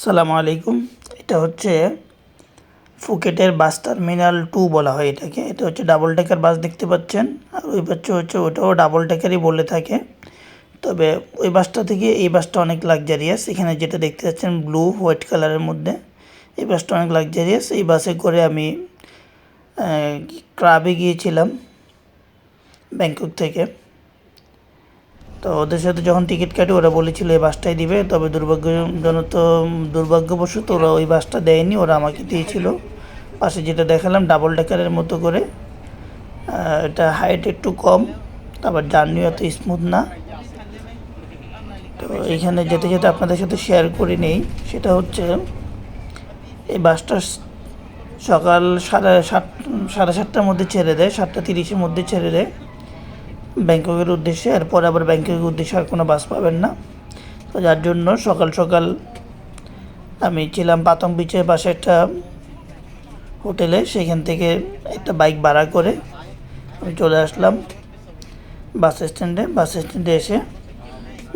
সালামু আলাইকুম। এটা হচ্ছে ফুকেটের বাস টার্মিনাল 2 বলা হয় এটাকে। এটা হচ্ছে ডাবল ডেকার বাস দেখতে পাচ্ছেন। আর ওই বাচ্চা হচ্ছে ওটাও ডাবল ডেকারই বলে থাকে। তবে ওই বাসটা থেকে এই বাসটা অনেক লাক্সারিয়াস। এখানে যেটা দেখতে পাচ্ছেন ব্লু হোয়াইট কালারের মধ্যে, এই বাসটা অনেক লাক্সারিয়াস। এই বাসে করে আমি ক্রাবে গিয়েছিলাম ব্যাংকক থেকে। তো ওদের সাথে যখন টিকিট কাটি ওরা বলেছিল এই বাসটাই দিবে, তবে দুর্ভাগ্যবশত ওরা ওই বাসটা দেয়নি, ওরা আমাকে দিয়েছিল পাশে যেটা দেখালাম ডাবল ডেকারের মতো করে। এটা হাইট একটু কম, আবার জার্নিও এত স্মুথ না। তো এইখানে যেতে যেতে আপনাদের সাথে শেয়ার করে নেই, সেটা হচ্ছে এই বাসটা সকাল 7:30টার মধ্যে ছেড়ে দেয়, 7:30-এর মধ্যে ছেড়ে দেয় ব্যাংককের উদ্দেশ্যে। এরপর আবার ব্যাংককের উদ্দেশ্যে আর কোনো বাস পাবেন না। তো যার জন্য সকাল সকাল আমি ছিলাম পাতং বিচের পাশে একটা হোটেলে, সেখান থেকে একটা বাইক ভাড়া করে আমি চলে আসলাম বাস স্ট্যান্ডে এসে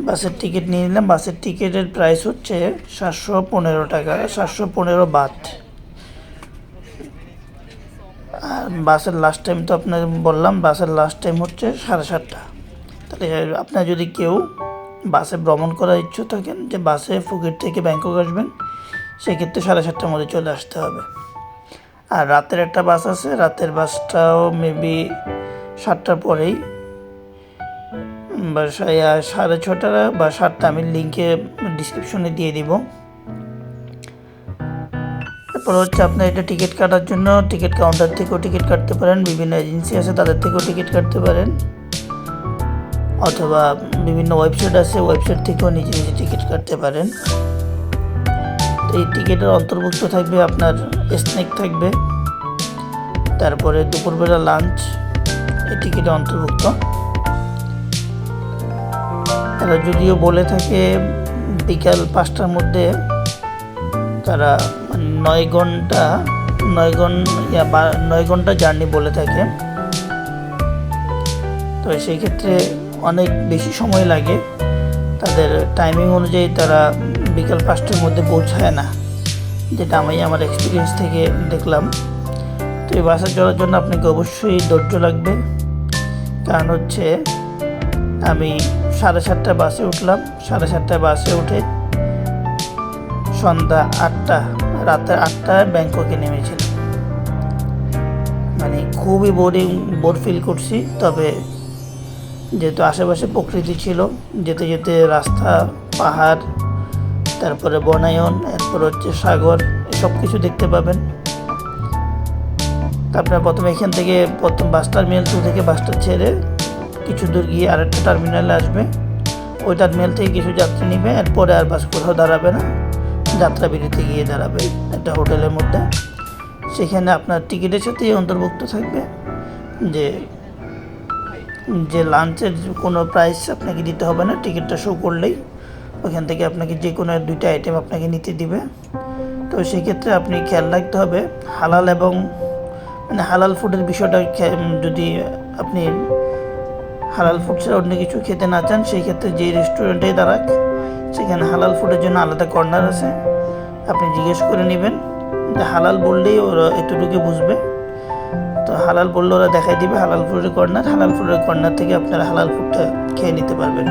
বাসের টিকিট নিয়ে নিলাম। বাসের টিকিটের প্রাইস হচ্ছে 715 টাকা, 715 বাত। আর বাসের লাস্ট টাইম তো আপনাকে বললাম, বাসের লাস্ট টাইম হচ্ছে 7:30টা। তাহলে আপনার যদি কেউ বাসে ভ্রমণ করার ইচ্ছুক থাকেন, যে বাসে ফুকেট থেকে ব্যাংকক আসবেন, সেক্ষেত্রে 7:30টার মধ্যে চলে আসতে হবে। আর রাতের একটা বাস আছে, রাতের বাসটাও মেবি 7টার পরেই, বা 6:30 বা 7টা, আমি লিঙ্কে ডিসক্রিপশনে দিয়ে দিব। তারপর হচ্ছে আপনার এটা টিকিট কাটার জন্য টিকিট কাউন্টার থেকেও টিকিট কাটতে পারেন, বিভিন্ন এজেন্সি আছে তাদের থেকেও টিকিট কাটতে পারেন, অথবা বিভিন্ন ওয়েবসাইট আছে, ওয়েবসাইট থেকেও নিজে নিজে টিকিট কাটতে পারেন। তো এই টিকিটের অন্তর্ভুক্ত থাকবে আপনার স্ন্যাক থাকবে, তারপরে দুপুরবেলা লাঞ্চ এই টিকিটে অন্তর্ভুক্ত। তারা যদিও বলে থাকে বিকাল 5টার মধ্যে তারা 9 ঘন্টা জার্নি বলে থাকে। তো সেই ক্ষেত্রে অনেক বেশি সময় লাগে, তাদের টাইমিং অনুযায়ী তারা বিকাল 5টার মধ্যে পৌঁছায় না, যেটা আমি আমার এক্সপিরিয়েন্স থেকে দেখলাম। তো এই বাসে চড়ার জন্য আপনাকে অবশ্যই ধৈর্য লাগবে, কারণ হচ্ছে আমি 7:30টায় বাসে উঠলাম, 7:30টায় বাসে উঠে সন্ধ্যা 8টা, রাতের 8টায় ব্যাংককে নেমেছিলাম। মানে খুবই বোর ফিল করছি। তবে যেহেতু আশেপাশে প্রকৃতি ছিল, যেতে যেতে রাস্তা, পাহাড়, তারপরে বনায়ন, এরপর হচ্ছে সাগর, সব কিছু দেখতে পাবেন। আপনার প্রথমে এখান থেকে বাস টার্মিনাল 2 থেকে বাসটা ছেড়ে কিছু দূর গিয়ে আরেকটা টার্মিনালে আসবে, ওই টার্মিনাল থেকে কিছু যাত্রী নেবে, এরপরে আর বাস কোথাও দাঁড়াবে না, যাত্রা বিরতি গিয়ে দাঁড়াবে একটা হোটেলের মধ্যে। সেখানে আপনার টিকিটের সাথেই অন্তর্ভুক্ত থাকবে যে লাঞ্চের কোনো প্রাইস আপনাকে দিতে হবে না, টিকিটটা শো করলেই ওখান থেকে আপনাকে যে কোনো 2টা আইটেম আপনাকে নিতে দিবে। তো সেক্ষেত্রে আপনি খেয়াল রাখতে হবে হালাল এবং হালাল ফুডের বিষয়টা। যদি আপনি হালাল ফুড ছাড়া অন্য কিছু খেতে না চান, সেই ক্ষেত্রে যে রেস্টুরেন্টেই দাঁড়াক, সেখানে হালাল ফুডের জন্য আলাদা কর্নার আছে, আপনি জিজ্ঞেস করে নেবেন। হালাল বললেই ওরা এতটুকু বুঝবে, তো হালাল বললে ওরা দেখাই দিবে হালাল ফুডের কর্নার। হালাল ফুডের কর্নার থেকে আপনারা হালাল ফুডটা খেয়ে নিতে পারবেন।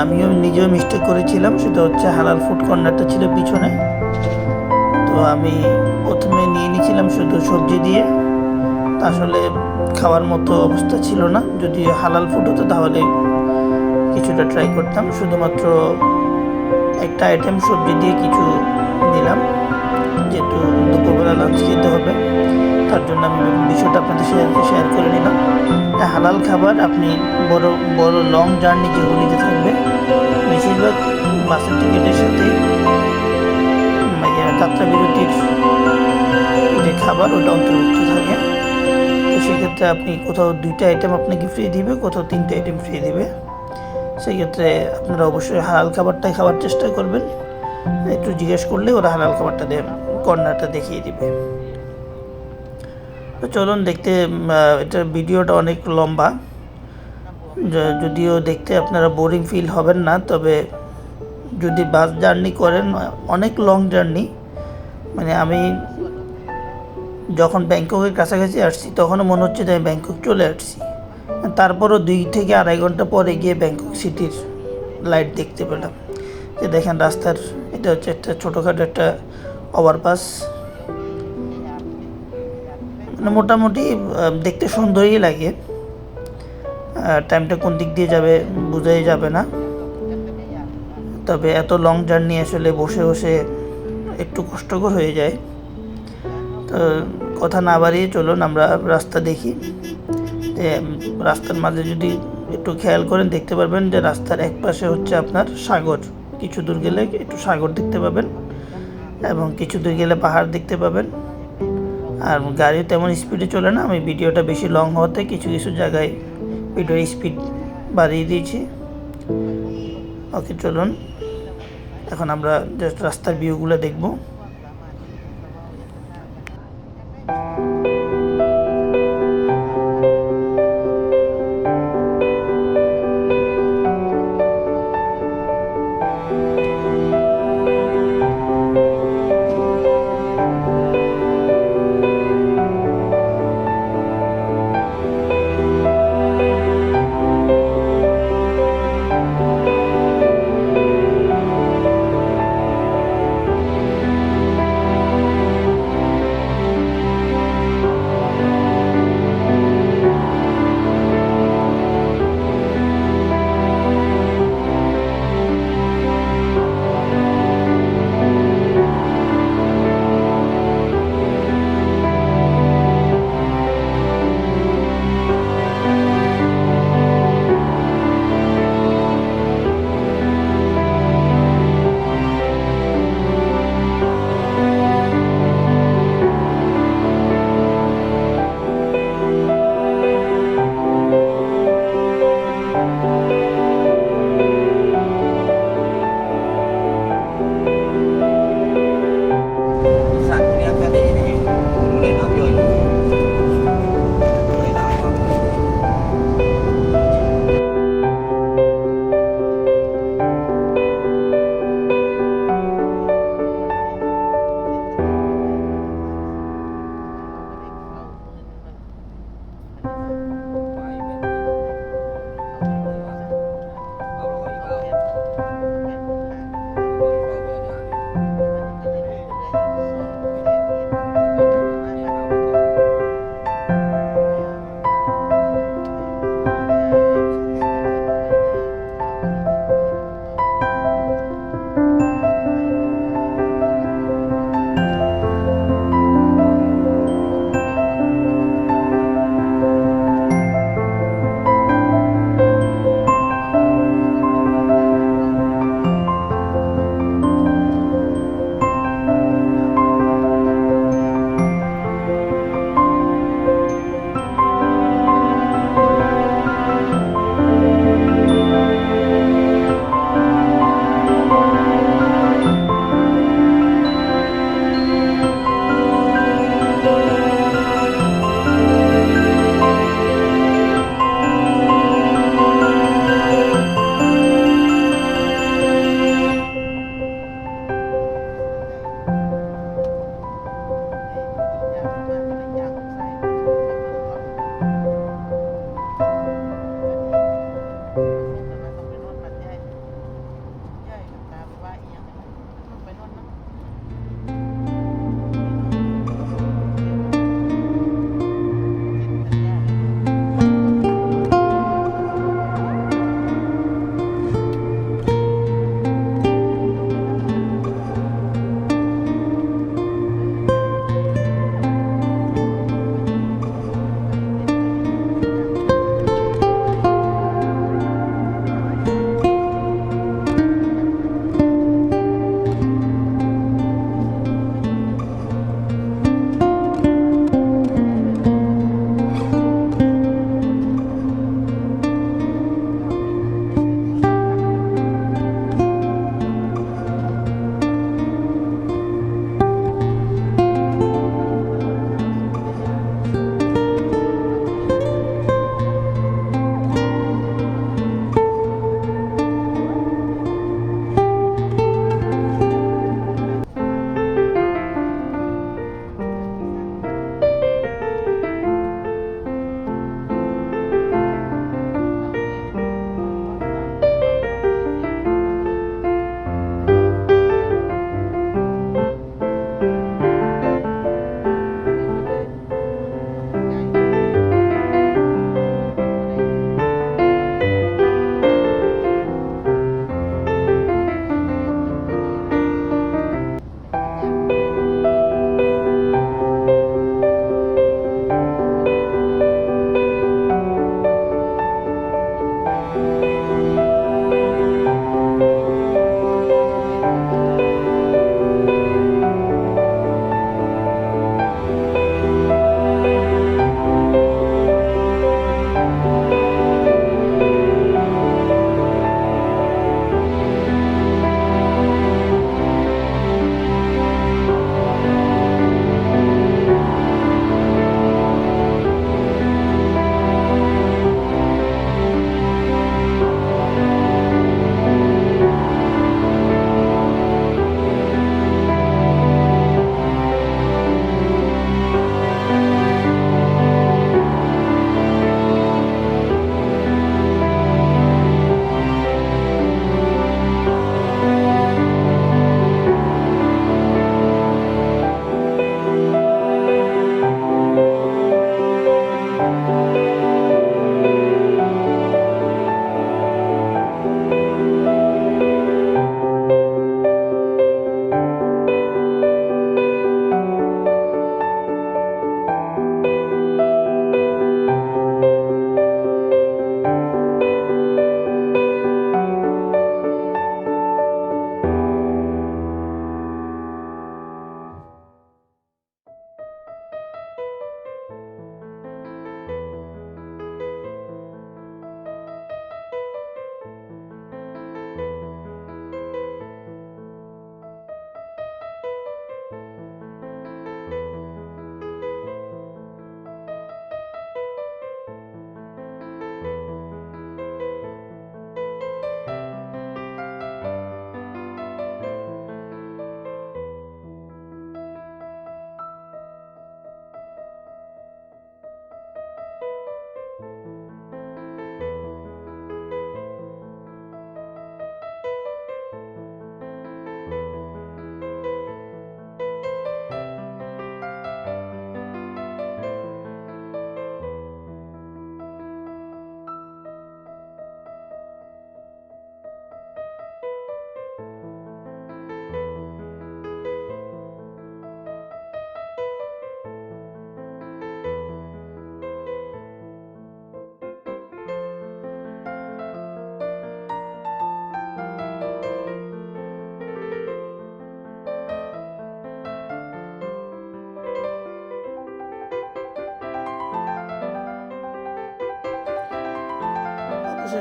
আমিও নিজেও মিস্টেক করেছিলাম, সেটা হচ্ছে হালাল ফুড কর্নারটা ছিল পিছনে। তো আমি প্রথমে নিয়ে নিয়েছিলাম শুধু সবজি দিয়ে, আসলে খাওয়ার মতো অবস্থা ছিল না। যদি হালাল ফুড হতো তাহলে কিছুটা ট্রাই করতাম। শুধুমাত্র একটা আইটেম সবজি দিয়ে কিছু নিলাম, যেহেতু দুপুরবেলা লাঞ্চ খেতে হবে, তার জন্য আমি বিষয়টা আপনাদের শেয়ার করে নিলাম। হালাল খাবার আপনি বড় বড় লং জার্নি যেগুলিতে থাকবে, বেশিরভাগ বাসের টিকিটের সাথে যাত্রা বিরতির যে খাবার ওটা অন্তর্ভুক্ত থাকে। তো সেক্ষেত্রে আপনি কোথাও 2টা আইটেম আপনাকে ফ্রি দিবে, কোথাও 3টে আইটেম ফ্রি দিবে। সেক্ষেত্রে আপনারা অবশ্যই হালাল খাবারটাই খাওয়ার চেষ্টা করবেন। একটু জিজ্ঞেস করলে ওরা হালাল খাবারটা কর্নারটা দেখিয়ে দিবে। তো চলুন দেখতে, এটার ভিডিওটা অনেক লম্বা, যদিও দেখতে আপনারা বোরিং ফিল হবেন না, তবে যদি বাস জার্নি করেন, অনেক লং জার্নি, মানে আমি যখন ব্যাংককের কাছাকাছি আসছি তখনও মনে হচ্ছে যে আমি ব্যাংকক চলে আসছি। তারপরও 2 থেকে 2.5 ঘন্টা পরে গিয়ে ব্যাংকক সিটির লাইট দেখতে পেলাম। যে দেখেন রাস্তার, এটা হচ্ছে একটা ছোটোখাটো একটা ওভারপাস, মানে মোটামুটি দেখতে সুন্দরই লাগে। টাইমটা কোন দিক দিয়ে যাবে বোঝাই যাবে না। তবে এত লং জার্নি আসলে বসে বসে একটু কষ্টকর হয়ে যায়। তো কথা না বাড়িয়ে চলুন আমরা রাস্তা দেখি। যে রাস্তার মাঝে যদি একটু খেয়াল করেন দেখতে পারবেন যে রাস্তার এক পাশে হচ্ছে আপনার সাগর, কিছু দূর গেলে একটু সাগর দেখতে পাবেন এবং কিছু দূর গেলে পাহাড় দেখতে পাবেন। আর গাড়ি তেমন স্পিডে চলে না, আমি ভিডিওটা বেশি লং হওয়াতে কিছু কিছু জায়গায় ভিডিওর স্পিড বাড়িয়ে দিয়েছি। ওকে চলুন, এখন আমরা জাস্ট রাস্তার ভিউগুলো দেখব।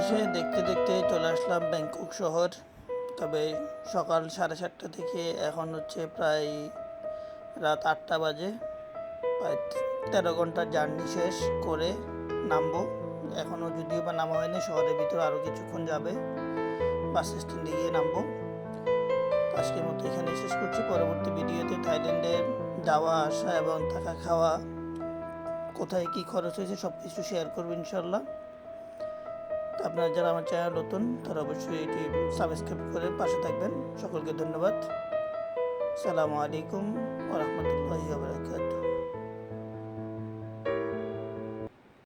শেষে দেখতে দেখতে চলে আসলাম ব্যাংকক শহর। তবে সকাল 7:30 থেকে এখন হচ্ছে প্রায় রাত 8টা বাজে। প্রায় 13 ঘন্টার জার্নি শেষ করে নামবো। এখনও যদিও বা নামা হয়নি, শহরের ভিতরে আরও কিছুক্ষণ যাবে, বাস স্ট্যান্ডে গিয়ে নামবো। আজকের মতো এখানে শেষ করছি। পরবর্তী ভিডিওতে থাইল্যান্ডের যাওয়া আসা এবং থাকা খাওয়া, কোথায় কী খরচ হয়েছে সব কিছু শেয়ার করবো ইনশাল্লাহ। আপনারা যারা আমার চ্যানেল নতুন তারা অবশ্যই এটি সাবস্ক্রাইব করে পাশে থাকবেন। সকলকে ধন্যবাদ। আসসালামু আলাইকুম ওয়া রাহমাতুল্লাহ।